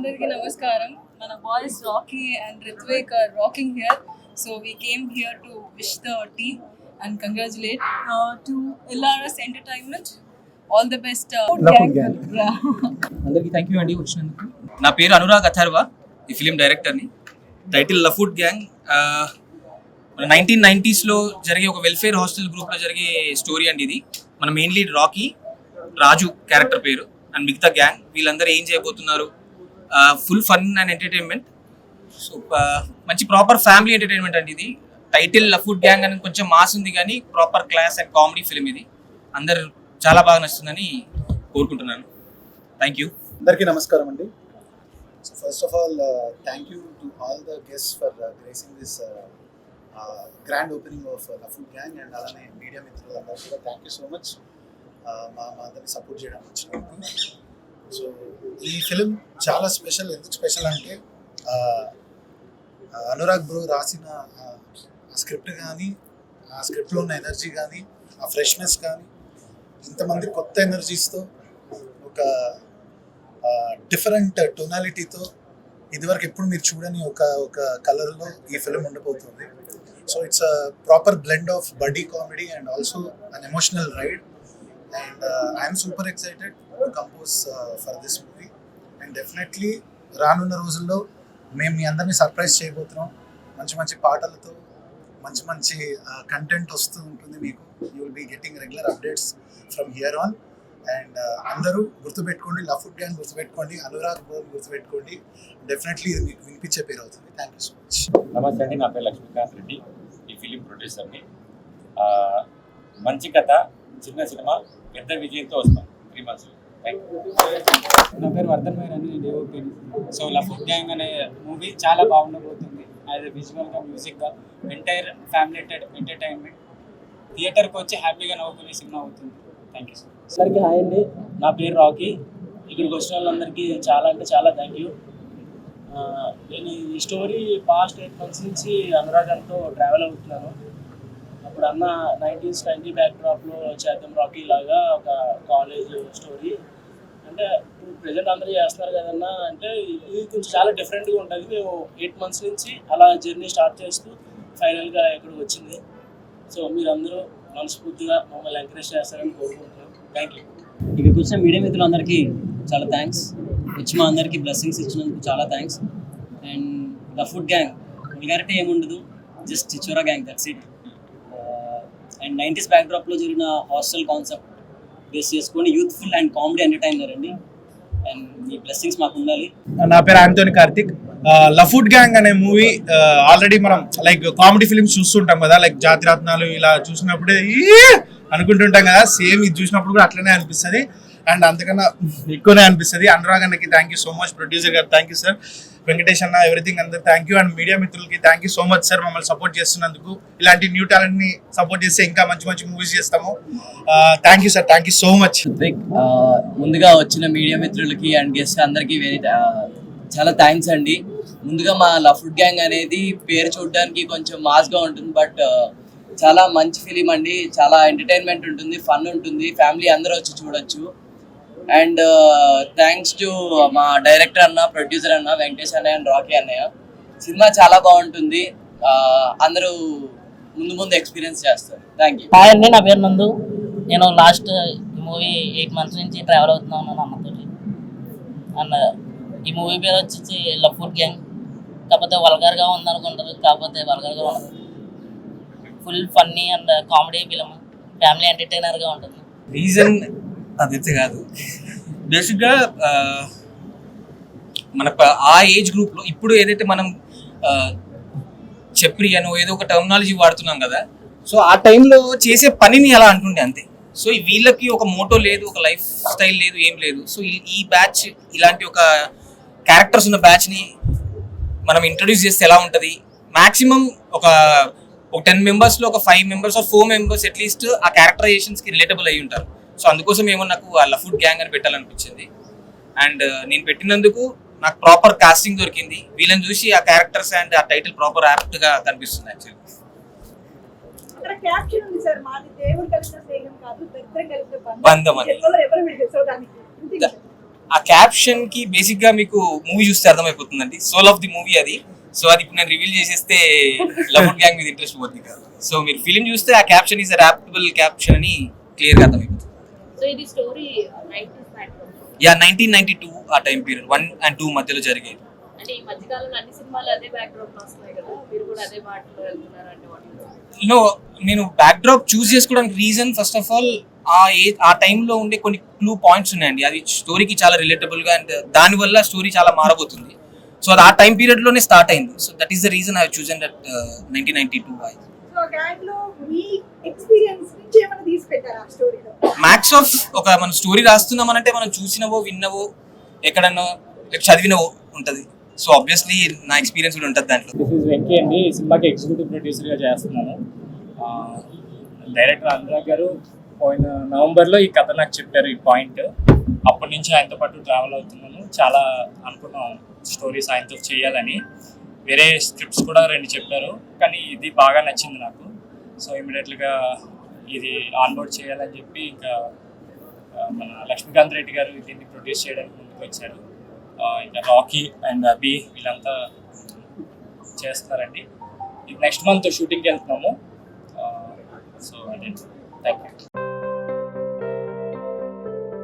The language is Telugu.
Andariki namaskaram. Mana boys Rocky and Ritvik are rocking here. So we came here to wish the team and congratulate to LRS Entertainment. All the best. Food Gang. Yeah. అందరికి థ్యాంక్ యూ అండి వచ్చినందుకు. నా పేరు అనురాగ్ అథర్వా, ఈ ఫిలిం డైరెక్టర్ని. టైటిల్ లఫుడ్ గ్యాంగ్. మన 1990s జరిగే ఒక వెల్ఫేర్ హాస్టల్ గ్రూప్లో జరిగే స్టోరీ అండి ఇది. మన మెయిన్ లీడ్ రాకీ, రాజు క్యారెక్టర్ పేరు, అండ్ మిగతా గ్యాంగ్ వీళ్ళందరూ ఏం చేయబోతున్నారు. Full fun and entertainment. So మంచి ప్రాపర్ ఫ్యామిలీ ఎంటర్టైన్మెంట్ అండి ఇది. టైటిల్ లఫుడ్ గ్యాంగ్ అని కొంచెం మాస్ ఉంది, కానీ proper class and comedy film ఇది. అందరు చాలా బాగా నచ్చుతుందని కోరుకుంటున్నాను. థ్యాంక్ యూ. అందరికీ నమస్కారం అండి. So first of all thank you to all the guests for gracing this grand opening of లఫుడ్ గ్యాంగ్, అండ్ అలానే మీడియా మిత్రులందరూ కూడా థ్యాంక్ యూ సో మచ్ మా అందరినీ సపోర్ట్ చేయడానికి వచ్చినందుకు. సో ఈ ఫిలిం చాలా స్పెషల్. ఎందుకు స్పెషల్ అంటే అనురాగ్ బ్రో రాసిన స్క్రిప్ట్ కానీ, ఆ స్క్రిప్ట్లో ఉన్న ఎనర్జీ కానీ, ఆ ఫ్రెష్నెస్ కానీ, ఇంతమంది కొత్త ఎనర్జీస్తో ఒక డిఫరెంట్ టోనాలిటీతో ఇదివరకు ఎప్పుడు మీరు చూడని ఒక కలర్లో ఈ ఫిలిం ఉండబోతుంది. So it's a proper blend of buddy comedy and also an emotional ride. And I'm super excited to compose for this movie. And definitely రానున్న రోజుల్లో మేము మీ అందరినీ సర్ప్రైజ్ చేయబోతున్నాం. మంచి మంచి పాటలతో మంచి మంచి కంటెంట్ వస్తూ ఉంటుంది మీకు. You will be getting regular updates from here on. And అందరూ గుర్తుపెట్టుకోండి, లఫుడ్ గ్యాంగ్ గుర్తుపెట్టుకోండి, అనురాగ్ బోల్ గుర్తుపెట్టుకోండి. డెఫినెట్లీ ఇది మీకు వినిపించే పేరు అవుతుంది. Thank you so much. నమస్తే అండి, నా పేరు లక్ష్మీకాంత్ రెడ్డి, ఈ ఫిలిం ప్రొడ్యూసర్ని. మంచి కథ, చిన్న సినిమా, పెద్ద విజయంతో వస్తాం 3 months. Thank you. నా పేరు వర్ధన్ మేర్ అని డెవలప్. సో లఫుడ్ గ్యాంగ్ అనే మూవీ చాలా బాగుండబోతుంది. అది విజువల్గా, మ్యూజిక్గా, ఎంటైర్ ఫ్యామిలీ ఎంటర్టైన్మెంట్. థియేటర్కి వచ్చి హ్యాపీగా నవ్వుకునే సినిమా అవుతుంది. Thank you so much. అందరికీ హాయ్ అండి, నా పేరు రాకీ. ఇక్కడికి వచ్చిన వాళ్ళందరికీ చాలా అంటే చాలా థ్యాంక్ యూ. నేను ఈ స్టోరీ పాస్ట్ 8 months నుంచి అనురాగంతో ట్రావెల్ అవుతున్నాను. అప్పుడు అన్న 90s బ్యాక్డ్రాప్లో చేద్దాం రాకీ లాగా ఒక కాలేజ్ స్టోరీ అంటే ఇప్పుడు ప్రజెంట్ అందరూ చేస్తున్నారు కదన్నా అంటే ఇది కొంచెం చాలా డిఫరెంట్గా ఉంటుంది. మేము 8 months నుంచి అలా జర్నీ స్టార్ట్ చేస్తూ ఫైనల్గా ఇక్కడికి వచ్చింది. సో మీరందరూ మనస్ఫూర్తిగా మమ్మల్ని ఎంకరేజ్ చేస్తారని కోరుకుంటున్నాం. Thank you. ఇక్కడికి వచ్చిన మీడియా మిత్రులందరికీ చాలా థ్యాంక్స్. వచ్చి మా అందరికీ బ్లెస్సింగ్స్ ఇచ్చినందుకు చాలా thanks. And the food gang vulgarity ఏముండదు, just Chhichhore gang, that's it. And 90s బ్యాక్డ్రాప్లో జరిగిన హాస్టల్ కాన్సెప్ట్ బేస్ చేసుకొని యూత్ఫుల్ అండ్ కామెడీ ఎంటర్టైనర్ అండి. అండ్ మీ బ్లెస్సింగ్స్ మాకు ఉండాలి. నా పేరు ఆంటోనీ కార్తిక్. లఫుడ్ గ్యాంగ్ అనే మూవీ ఆల్రెడీ మనం లైక్ కామెడీ ఫిల్మ్స్ చూస్తుంటాం కదా, లైక్ జాతిరత్నాలు ఇలా చూసినప్పుడే అనుకుంటుంటాం కదా, సేమ్ ఇది చూసినప్పుడు కూడా అట్లనే అనిపిస్తుంది. అండ్ అంతకన్నా ఎక్కువనే అనిపిస్తుంది. అనురాగ్ అన్నకి thank you so much, producer గారు థ్యాంక్ యూ సార్, వెంకటేష్ అన్న, ఎవ్రీథింగ్ అందరు థ్యాంక్ యూ. అండ్ మీడియా మిత్రులకి thank you so much sir, మమ్మల్ని సపోర్ట్ చేస్తున్నందుకు. ఇలాంటి న్యూ టాలెంట్ ని సపోర్ట్ చేస్తే ఇంకా మంచి మంచి మూవీస్ చేస్తాము. Thank you sir, thank you so much. ముందుగా వచ్చిన మీడియా మిత్రులకి అండ్ గెస్ట్ అందరికీ చాలా థ్యాంక్స్ అండి. ముందుగా మా లఫుడ్ గ్యాంగ్ అనేది పేరు చూడడానికి కొంచెం మాస్గా ఉంటుంది, బట్ చాలా మంచి ఫిలిం అండి. చాలా ఎంటర్టైన్మెంట్ ఉంటుంది, ఫన్ ఉంటుంది, ఫ్యామిలీ అందరూ వచ్చి చూడొచ్చు. అండ్ థ్యాంక్స్ టు మా డైరెక్టర్ అన్న, ప్రొడ్యూసర్ అన్న, వెంకటేష్ అన్నయ్య అండ్ రాకీ అన్నయ్య. సినిమా చాలా బాగుంటుంది, అందరూ ముందు ముందు ఎక్స్పీరియన్స్ చేస్తారు. Thank you. హాయ్ అండి, నా పేరు నందు. నేను లాస్ట్ మూవీ 8 months నుంచి ట్రావెల్ అవుతున్నాను అన్నతోటి. అండ్ ఈ మూవీ పేరు వచ్చేసి లఫుడ్ గ్యాంగ్. కాకపోతే వల్గర్గా ఉందనుకుంటారు, కాకపోతే వల్గర్గా ఉండదు. Full funny and comedy film, family ఎంటర్టైనర్గా ఉంటుంది. రీజన్ అదైతే కాదు, బేసిక్గా మన ఆ ఏజ్ గ్రూప్లో ఇప్పుడు ఏదైతే మనం చెప్రి అనో ఏదో ఒక టర్మినాలజీ వాడుతున్నాం కదా, సో ఆ టైంలో చేసే పనిని అలా అంటుండే అంతే. సో వీళ్ళకి ఒక మోటో లేదు, ఒక లైఫ్ స్టైల్ లేదు, ఏం లేదు. సో ఈ బ్యాచ్ ఇలాంటి ఒక క్యారెక్టర్స్ ఉన్న బ్యాచ్ని మనం ఇంట్రడ్యూస్ చేస్తే ఎలా ఉంటుంది. మ్యాక్సిమం ఒక 10 members-లో ఒక 5 members or 4 members అట్లీస్ట్ ఆ క్యారెక్టరైజేషన్స్కి రిలేటబుల్ అయ్యి ఉంటారు. సో అందుకోసం ఏమో నాకు ఆ లఫుడ్ గ్యాంగ్ అని పెట్టాలనిపించింది. అండ్ నేను పెట్టినందుకు నాకు ప్రాపర్ కాస్టింగ్ దొరికింది. వీళ్ళని చూసి ఆ క్యారెక్టర్స్ అండ్ ఆ టైటిల్ ప్రాపర్ యాప్ట్గా కనిపిస్తుంది యాక్చువల్లీ. బంధం అని ఆ క్యాప్షన్ కి బేసిక్ గా మీకు మూవీ చూస్తే అర్థమైపోతుందండి. సోల్ ఆఫ్ ది మూవీ అది. సో అది ఇప్పుడు నేను రివీల్ చేసేస్తే లవ్ గ్యాంగ్ మీద ఇంట్రెస్ట్ పోతుంది కాదు. సో మీరు ఫిలిం చూస్తే ఆ క్యాప్షన్ ఈజ్ ర్యాపబుల్ క్యాప్షన్ అని క్లియర్ గా అర్థమైపోతుంది. సో ఇది స్టోరీ 90s బ్యాక్గ్రౌండ్. యా 1992 ఆ టైం పీరియడ్ 1 and 2 మధ్యలో జరిగేది. అంటే ఈ మధ్య కాలంలో అన్ని సినిమాలు అదే బ్యాక్గ్రౌండ్ వస్తున్నాయి కదా, మీరు కూడా అదే బాటలో వెళ్తున్నారు అంటే నో, నేను బ్యాక్ డ్రాప్ చూస్ చేసుకోవడానికి రీజన్ ఫస్ట్ ఆఫ్ ఆల్ ఆ టైంలో ఉండే కొన్ని క్లూ పాయింట్స్ ఉన్నాయండి. అది స్టోరీకి చాలా రిలేటబుల్ గా అండ్ దానివల్ల స్టోరీ చాలా మారబోతుంది. సో అది ఆ టైం పీరియడ్ లోనే స్టార్ట్ అయింది. So that is the reason I chosen that 1992. So gang లో మీ ఎక్స్పీరియన్స్ నుంచి ఏమైనా తీసుకెళ్తారా ఆ స్టోరీలో? మ్యాక్స్ ఆఫ్ ఒక మన స్టోరీ రాస్తున్నామనంటే మనం చూసినవో విన్నవో ఎక్కడన్నా చదివినవో ఉంటది. సో ఆబ్వియస్లీ నా ఎక్స్పీరియన్స్ కూడా ఉంటుంది దాంట్లో. దిస్ ఇస్ వెంకీ అండి. ఈ సినిమాకి ఎగ్జిక్యూటివ్ ప్రొడ్యూసర్గా చేస్తున్నాను. డైరెక్టర్ అనురాగ్ గారు పోయిన నవంబర్లో ఈ కథ నాకు చెప్పారు, ఈ పాయింట్. అప్పటి నుంచి ఆయనతో పాటు ట్రావెల్ అవుతున్నాను. చాలా అనుకున్నాం స్టోరీస్ ఆయనతో చేయాలని. వేరే స్క్రిప్ట్స్ కూడా 2 చెప్పారు, కానీ ఇది బాగా నచ్చింది నాకు. సో ఇమీడియట్గా ఇది ఆన్బోర్డ్ చేయాలని చెప్పి ఇంకా మన లక్ష్మీకాంత్ రెడ్డి గారు దీన్ని ప్రొడ్యూస్ చేయడానికి ముందుకు వచ్చారు. ఇంకా రాకీ అండ్ అభి వీళ్ళంతా చేస్తున్నారండి. ఇది నెక్స్ట్ మంత్ షూటింగ్కి వెళ్తున్నాము. సో అదే, థ్యాంక్ యూ.